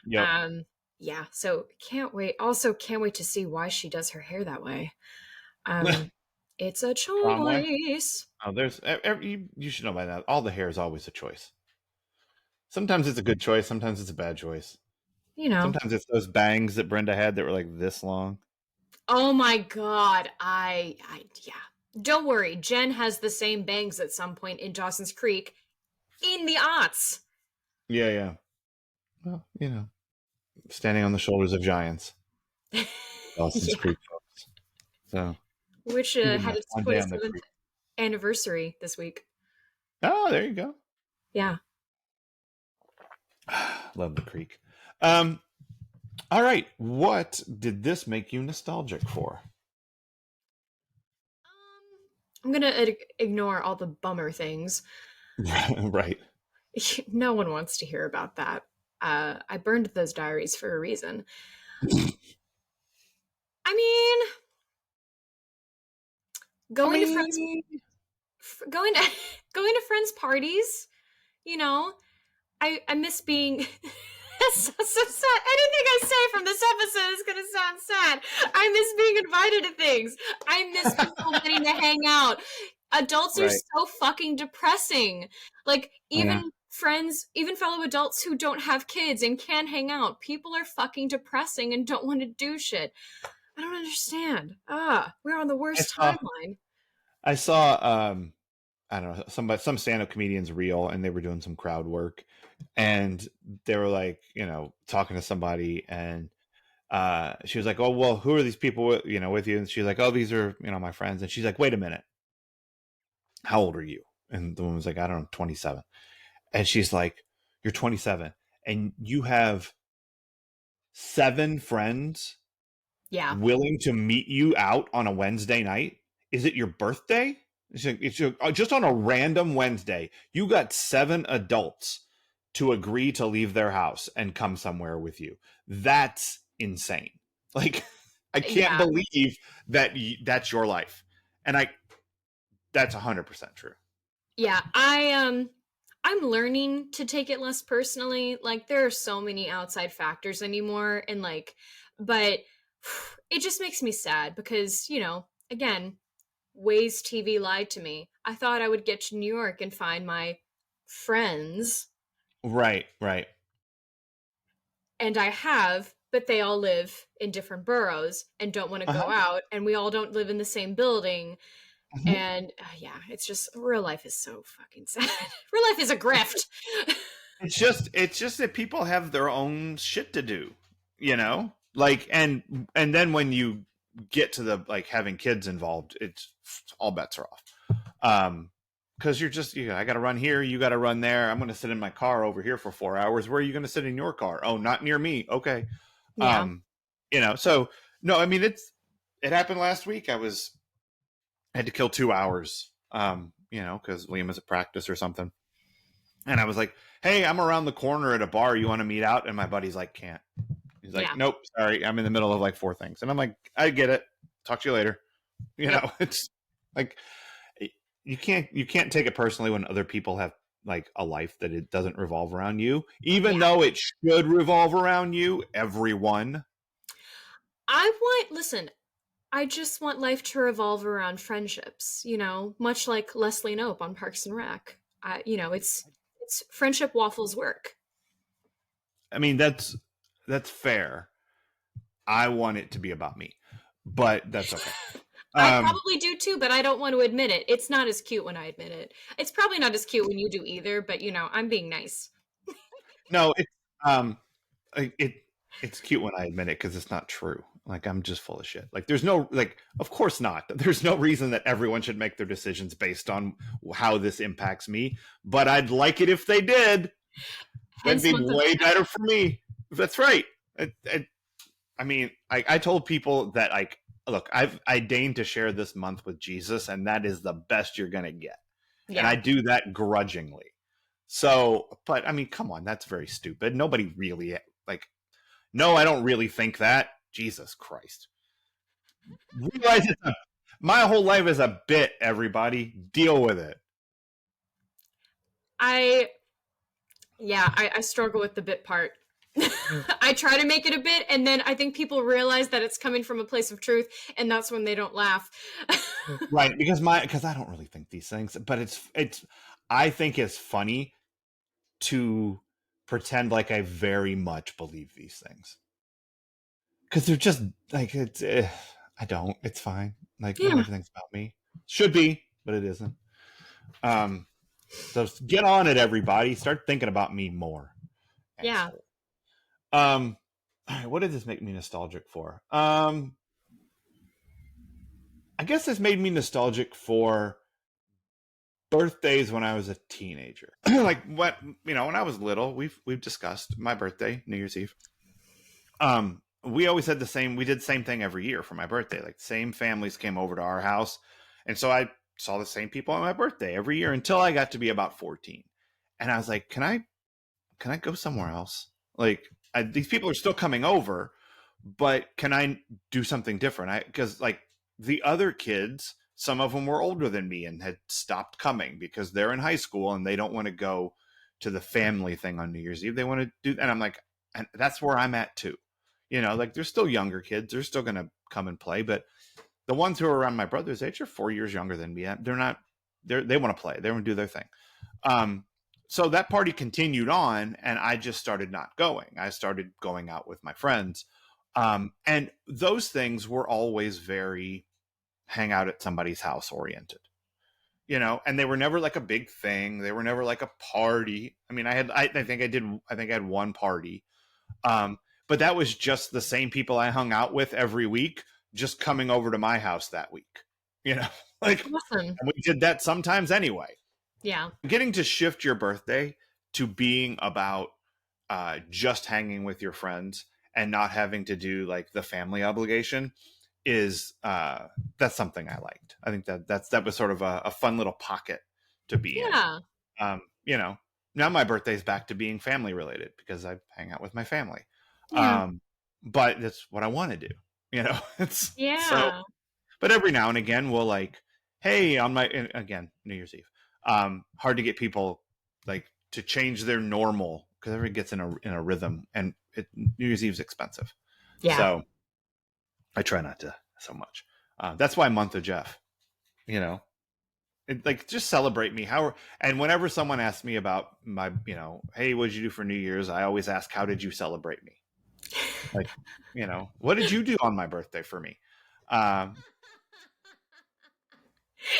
Yep. Yeah, so can't wait. Also can't wait to see why she does her hair that way. Um it's a Prom way. choice. Oh, there's you should know by now. All the hair is always a choice. Sometimes it's a good choice. Sometimes it's a bad choice. You know. Sometimes it's those bangs that Brenda had that were like this long. Oh my god. I yeah. Don't worry. Jen has the same bangs at some point in Dawson's Creek in the aughts. Yeah, yeah. Well, standing on the shoulders of giants. Dawson's Yeah. Creek folks. So Which he wouldn't had have its one day on the 27th creek. anniversary this week. Oh, there you go. Yeah. Love the creek. All right. What did this make you nostalgic for? I'm gonna ignore all the bummer things. Right. No one wants to hear about that. I burned those diaries for a reason. I mean, going to friends, going to going to friends' parties. You know, I miss being. That's so sad. Anything I say from this episode is gonna sound sad. I miss being invited to things. I miss people getting to hang out. Adults are Right. so fucking depressing. Like Yeah. even friends, even fellow adults who don't have kids and can hang out, people are fucking depressing and don't want to do shit. I don't understand. We're on the I worst saw timeline. I saw I don't know, some stand-up comedians reel, and they were doing some crowd work, and they were like, talking to somebody, and she was like, "Oh, well, who are these people with you?" And she's like, "Oh, these are my friends." And she's like, "Wait a minute, how old are you?" And the woman was like, "I don't know, 27." And she's like, "You're 27, and you have 7 friends Yeah. willing to meet you out on a Wednesday night? Is it your birthday?" Just on a random Wednesday. You got 7 adults to agree to leave their house and come somewhere with you. That's insane. Like, I can't Yeah. believe that that's your life. And that's 100% true. Yeah. I'm learning to take it less personally. Like, there are so many outside factors anymore, and like, but it just makes me sad because, again, Ways TV lied to me. I thought I would get to New York and find my friends, Right, right. and I have, but they all live in different boroughs and don't want to go Uh-huh. out, and we all don't live in the same building. Mhm. And yeah, it's just real life is so fucking sad. Real life is a grift. It's just that people have their own shit to do, like, and then when you get to the like having kids involved, it's all bets are off. Because you're just, I got to run here, you got to run there. I'm going to sit in my car over here for 4 hours. Where are you going to sit in your car? Oh, not near me. Okay. Yeah. So no, I mean, it happened last week. I had to kill 2 hours, because Liam was at practice or something. And I was like, "Hey, I'm around the corner at a bar. You want to meet out?" And my buddy's like, "Can't." He's like, Yeah. "Nope, sorry. I'm in the middle of like 4 things." And I'm like, "I get it. Talk to you later." Yep. It's like, you can't take it personally when other people have like a life that it doesn't revolve around you, even Yeah. though it should revolve around you, everyone. Listen, I just want life to revolve around friendships, much like Leslie Knope on Parks and Rec. It's friendship waffles work. I mean, that's fair. I want it to be about me, but that's okay. I Um, probably do too, but I don't want to admit it. It's not as cute when I admit it. It's probably not as cute when you do either, but I'm being nice. no, um, it it's cute when I admit it because it's not true. Like, I'm just full of shit. Like, there's no, like, of course not. There's no reason that everyone should make their decisions based on how this impacts me. But I'd like it if they did. That'd Hence be month of way better for me. That's right. I mean, I told people that, like, look, I deigned to share this month with Jesus, and that is the best you're gonna get. And yeah. I do that grudgingly. So, but I mean, come on, that's very stupid. Nobody really, like, no, I don't really think that. Jesus Christ. Realize my whole life is a bit, everybody. Deal with it. I I struggle with the bit part. I try to make it a bit, and then I think people realize that it's coming from a place of truth, and that's when they don't laugh. Right, because I don't really think these things, but it's I think it's funny to pretend like I very much believe these things. Because they're just like, I don't. It's fine. Like, not Yeah. everything's about me. Should be, but it isn't. Um, so get on it, everybody. Start thinking about me more, Yeah. asshole. All right, what did this make me nostalgic for? I guess this made me nostalgic for birthdays when I was a teenager. Like, when I was little, we've discussed my birthday, New Year's Eve. We always had we did the same thing every year for my birthday. Like, same families came over to our house, and so I saw the same people on my birthday every year until I got to be about 14. And I was like, can I go somewhere else? Like, these people are still coming over, but can I do something different? Because, like, the other kids, some of them were older than me and had stopped coming because they're in high school and they don't want to go to the family thing on New Year's Eve. They want to do, and I'm like, and that's where I'm at too. Like, they're still younger kids. They're still going to come and play, but the ones who are around my brother's age are 4 years younger than me. They're not. They want to play. They want to do their thing. Um, so that party continued on, and I just started not going. I started going out with my friends. And those things were always very hang out at somebody's house oriented, and they were never like a big thing. They were never like a party. I mean, I think I had one party. But that was just the same people I hung out with every week, just coming over to my house that week, like, Awesome. and we did that sometimes anyway. Yeah. Getting to shift your birthday to being about just hanging with your friends and not having to do like the family obligation is that's something I liked. I think that was sort of a fun little pocket to be Yeah. in. Now my birthday's back to being family related because I hang out with my family. Yeah. But that's what I want to do. It's so. Yeah. But every now and again, we'll like, hey, again, New Year's Eve. Hard to get people like to change their normal because everybody gets in a rhythm, and New Year's Eve's expensive. Yeah. So I try not to so much. That's why Month of Jeff. Like just celebrate me. And whenever someone asks me about my, hey, what did you do for New Year's? I always ask, how did you celebrate me? Like, what did you do on my birthday for me? And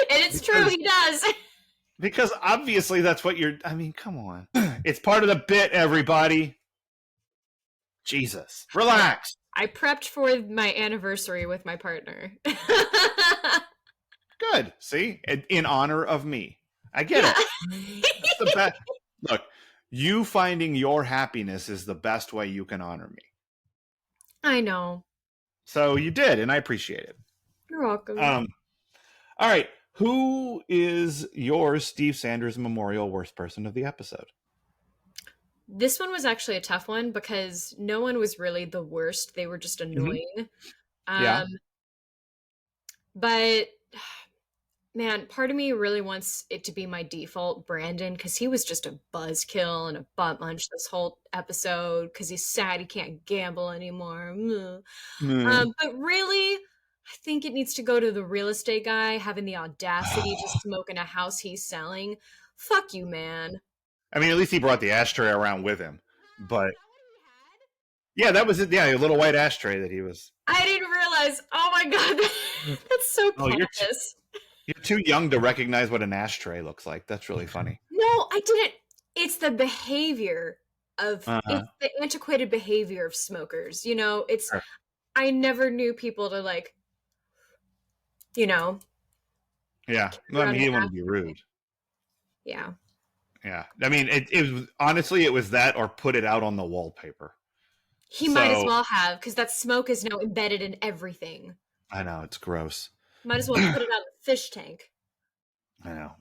it's true, he does. Because obviously that's what I mean, come on. It's part of the bit, everybody. Jesus. Relax. I prepped for my anniversary with my partner. Good. See? In honor of me. I get it. That's the best. Look, you finding your happiness is the best way you can honor me. I know. So you did, and I appreciate it. You're welcome. All right. Who is your Steve Sanders Memorial worst person of the episode? This one was actually a tough one because no one was really the worst. They were just annoying. Mm-hmm. Yeah. But man, part of me really wants it to be my default Brandon because he was just a buzzkill and a butt munch this whole episode because he's sad he can't gamble anymore. But really, I think it needs to go to the real estate guy having the audacity to smoke in a house he's selling. Fuck you, man. I mean, at least he brought the ashtray around with him. But yeah, that was it. Yeah, a little white ashtray that he was. I didn't realize. Oh my god, that's so pompous. You're too young to recognize what an ashtray looks like. That's really funny. No, I didn't. It's the behavior of it's the antiquated behavior of smokers. It's Sure. I never knew people to like, Yeah. No, I mean, he didn't want to be rude. Yeah. Yeah. I mean, it was honestly, it was that or put it out on the wallpaper. He might as well have, because that smoke is now embedded in everything. I know, it's gross. Might as well put it out in the fish tank. I know.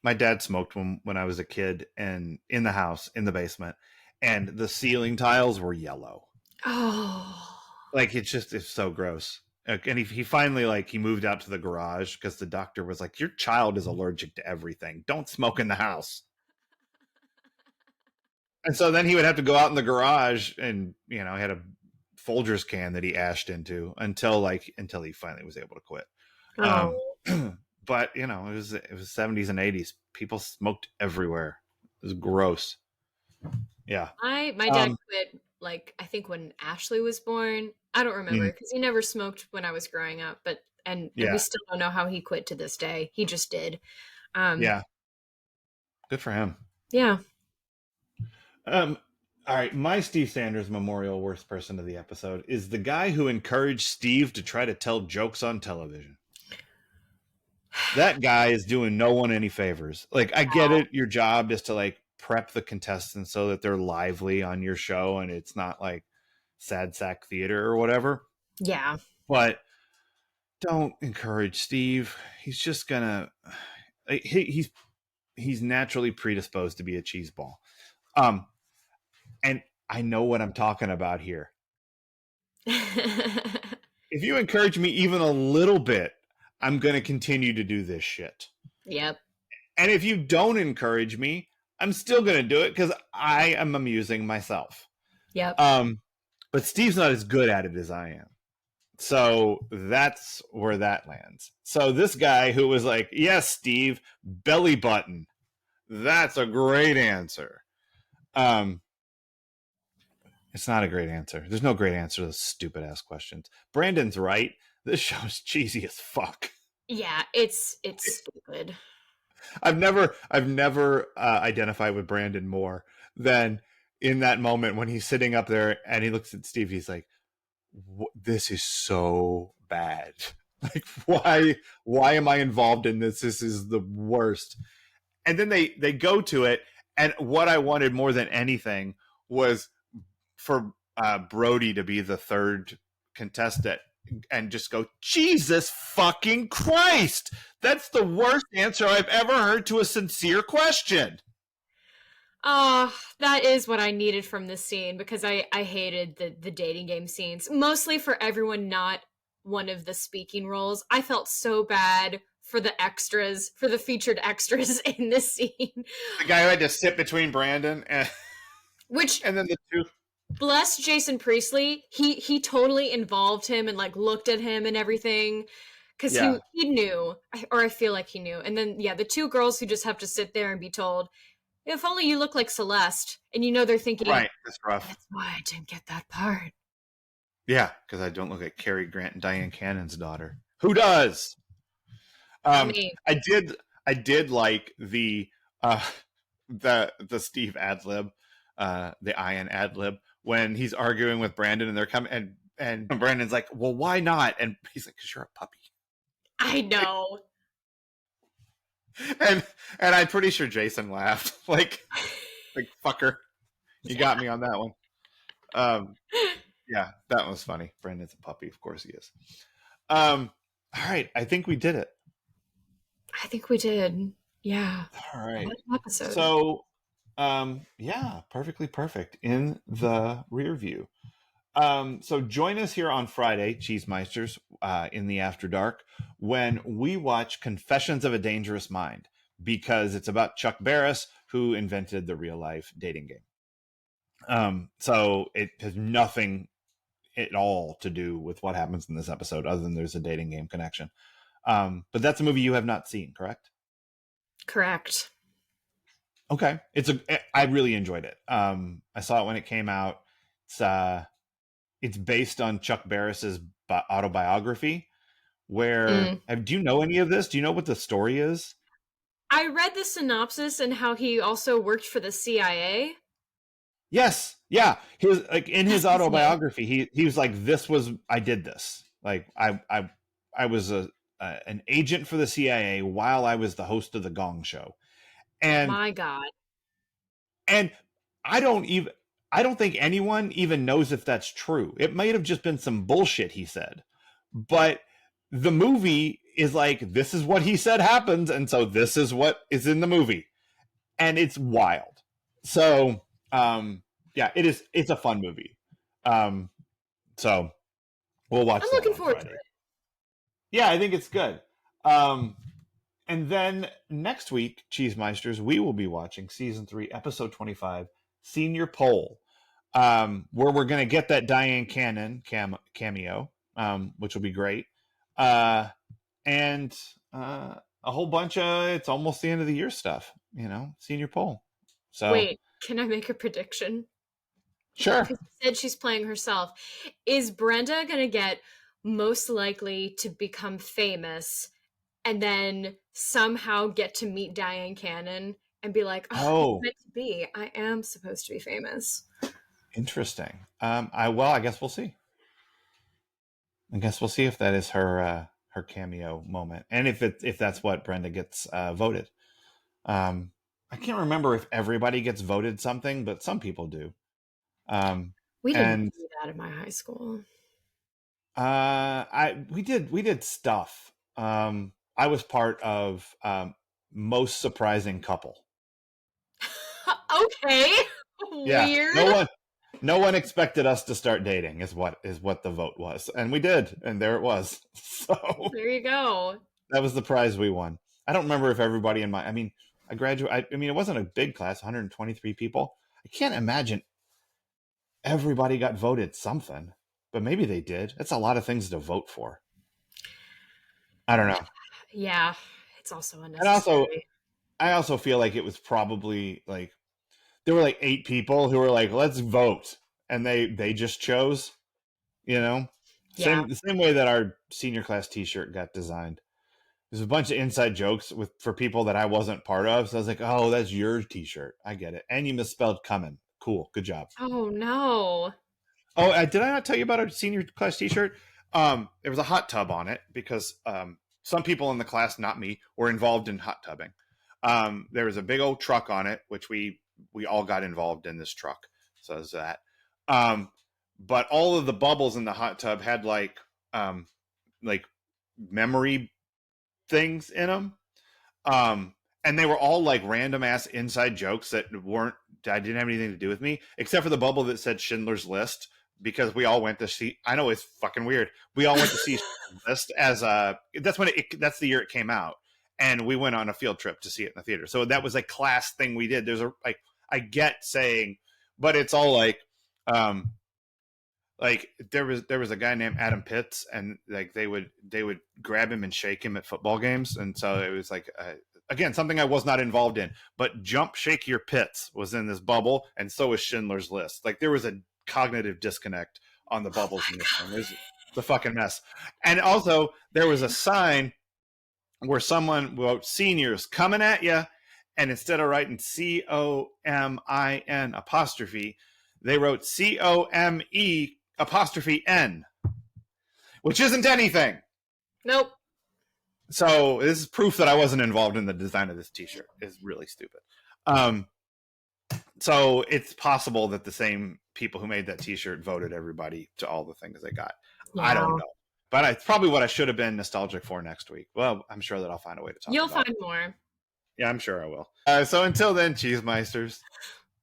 My dad smoked when I was a kid, and in the house, in the basement, and the ceiling tiles were yellow. Oh. Like, it's so gross. And he finally, he moved out to the garage because the doctor was like, your child is allergic to everything. Don't smoke in the house. And so then he would have to go out in the garage and, he had a Folgers can that he ashed into until he finally was able to quit. Oh. But, it was 70s and 80s. People smoked everywhere. It was gross. Yeah. My dad quit, I think when Ashley was born. I don't remember because he never smoked when I was growing up, and we still don't know how he quit to this day. He just did. Yeah. Good for him. Yeah. All right. My Steve Sanders Memorial worst person of the episode is the guy who encouraged Steve to try to tell jokes on television. That guy is doing no one any favors. I get it. Your job is to prep the contestants so that they're lively on your show and it's not sad sack theater or whatever. Yeah. But don't encourage Steve. He's just gonna he's naturally predisposed to be a cheeseball. And I know what I'm talking about here. If you encourage me even a little bit, I'm going to continue to do this shit. Yep. And if you don't encourage me, I'm still going to do it because I am amusing myself. Yep. But Steve's not as good at it as I am. So that's where that lands. So this guy who was like, yes, Steve, belly button. That's a great answer. It's not a great answer. There's no great answer to those stupid ass questions. Brandon's right. This show's cheesy as fuck. Yeah, it's stupid. I've never identified with Brandon more than in that moment when he's sitting up there and he looks at Steve. He's like, "This is so bad. Like, why am I involved in this? This is the worst." And then they go to it, and what I wanted more than anything was for Brody to be the third contestant and just go, Jesus fucking Christ. That's the worst answer I've ever heard to a sincere question. That is what I needed from this scene, because I hated the dating game scenes, mostly for everyone not one of the speaking roles. I felt so bad for the extras, for the featured extras in this scene. The guy who had to sit between Brandon and and then the two. Bless Jason Priestley, he totally involved him and like looked at him and everything, because he knew, or I feel like he knew. And then the two girls who just have to sit there and be told, if only you look like Celeste, and they're thinking, right, that's rough. That's why I didn't get that part. Yeah, because I don't look like Cary Grant and Diane Cannon's daughter. Who does? I did like the Steve ad lib, the Ian ad lib when he's arguing with Brandon and they're coming and Brandon's like, well, why not? And he's like, because you're a puppy. I know. And I'm pretty sure Jason laughed like fucker, you got me on that one. Yeah, that was funny. Brandon's a puppy, of course he is. All right, I think we did it. I think we did. Yeah. All right. Episode. So, yeah, perfectly perfect in the rear view. So join us here on Friday, Cheesemeisters, in the After Dark, when we watch Confessions of a Dangerous Mind, because it's about Chuck Barris, who invented the real life dating game. So it has nothing at all to do with what happens in this episode, other than there's a dating game connection. But that's a movie you have not seen, correct? Correct. Okay. I really enjoyed it. I saw it when it came out. It's based on Chuck Barris's autobiography. Do you know any of this? Do you know what the story is? I read the synopsis and how he also worked for the CIA. Yes. Yeah. He was like in his autobiography. He was like, I did this. Like I was an agent for the CIA while I was the host of the Gong Show. And my God. And I don't think anyone even knows if that's true. It might have just been some bullshit he said. But the movie is like, this is what he said happens, and so this is what is in the movie. And it's wild. So, yeah, it's a fun movie. So we'll watch. I'm looking forward to it. Yeah, I think it's good. And then next week, Cheesemeisters, we will be watching season 3, episode 25, Senior Poll, where we're going to get that Diane Cannon cameo, which will be great. And a whole bunch of, it's almost the end of the year stuff, Senior Poll. So wait, can I make a prediction? Sure. Because you said she's playing herself. Is Brenda going to get most likely to become famous and then somehow get to meet Diane Cannon and be like, oh, it's meant to be. I am supposed to be famous. Interesting. I guess we'll see. I guess we'll see if that is her cameo moment, and if that's what Brenda gets voted. I can't remember if everybody gets voted something, but some people do. We didn't do that in my high school. We did stuff. I was part of most surprising couple. Okay. Yeah. Weird. No one expected us to start dating is what the vote was. And we did, and there it was. So there you go. That was the prize we won. I don't remember if everybody I graduated. It wasn't a big class, 123 people. I can't imagine everybody got voted something, but maybe they did. That's a lot of things to vote for. I don't know. Yeah, it's also unnecessary. And I also feel like it was probably like there were like 8 people who were like, let's vote. and they just chose, you know, Yeah. the same way that our senior class T-shirt got designed. There's a bunch of inside jokes for people that I wasn't part of. So I was like, oh, that's your T-shirt. I get it. And you misspelled "coming." Cool, good job. Oh no. Oh, did I not tell you about our senior class T-shirt? There was a hot tub on it because some people in the class, not me, were involved in hot tubbing. There was a big old truck on it, which we all got involved in this truck. So is that. But all of the bubbles in the hot tub had like memory things in them. And they were all like random ass inside jokes that didn't have anything to do with me, except for the bubble that said Schindler's List, because we all went to see. I know it's fucking weird. We all went to see Schindler's List as that's the year it came out, and we went on a field trip to see it in the theater. So that was a class thing we did. There's I get saying, but it's all like there was a guy named Adam Pitts, and like they would grab him and shake him at football games, and so it was like again something I was not involved in. But Jump Shake Your Pits was in this bubble, and so was Schindler's List. Like there was a cognitive disconnect on the bubbles in this one. There's the fucking mess. And also there was a sign where someone wrote "Seniors coming at you," and instead of writing COMIN apostrophe, they wrote COME''N, which isn't anything. Nope. So this is proof that I wasn't involved in the design of this T-shirt. It's really stupid. So it's possible that the same people who made that T-shirt voted everybody to all the things they got. Wow. I don't know. But it's probably what I should have been nostalgic for next week. Well, I'm sure that I'll find a way to talk You'll about find more. Yeah, I'm sure I will. So until then, Cheesemeisters.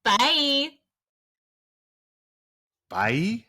Bye. Bye.